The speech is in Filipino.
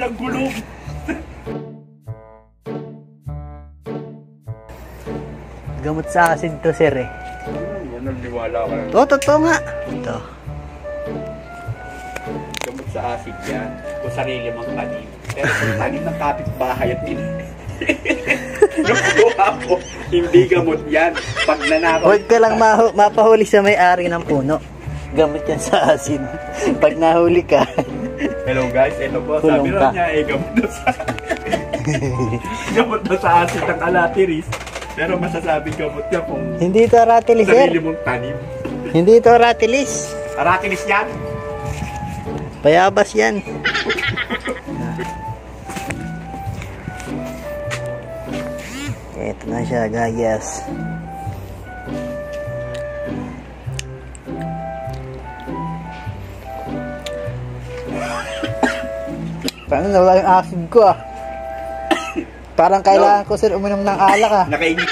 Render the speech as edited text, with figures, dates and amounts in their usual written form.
walang gulong. Gamot sa asin to, sir eh. Yan ang liwala ka. Oo, totoo nga. Ito. Gamot sa asin yan. Kung sarili mong tanim. Pero kung tanim ng kapitbahay at yung kuha ko, hindi gamot yan. Pag nanakaw. Huwag ka lang mapahuli sa may-ari ng puno. Gamot yan sa asin. Pag nahuli ka. Hello guys, ito po. Sabi Kulong rin ka. niya, gamot na sa gamot na sa asin ng alatiris. Pero masasabing gamot niya kung Hindi ito aratilis, sir. sarili mong tanim. Hindi ito aratilis. Aratilis yan? Bayabas yan. Ito na siya, guys. Paano nawala yung acid ko ah? Parang kailangan ko sir uminom ng alak ah. Nakainit.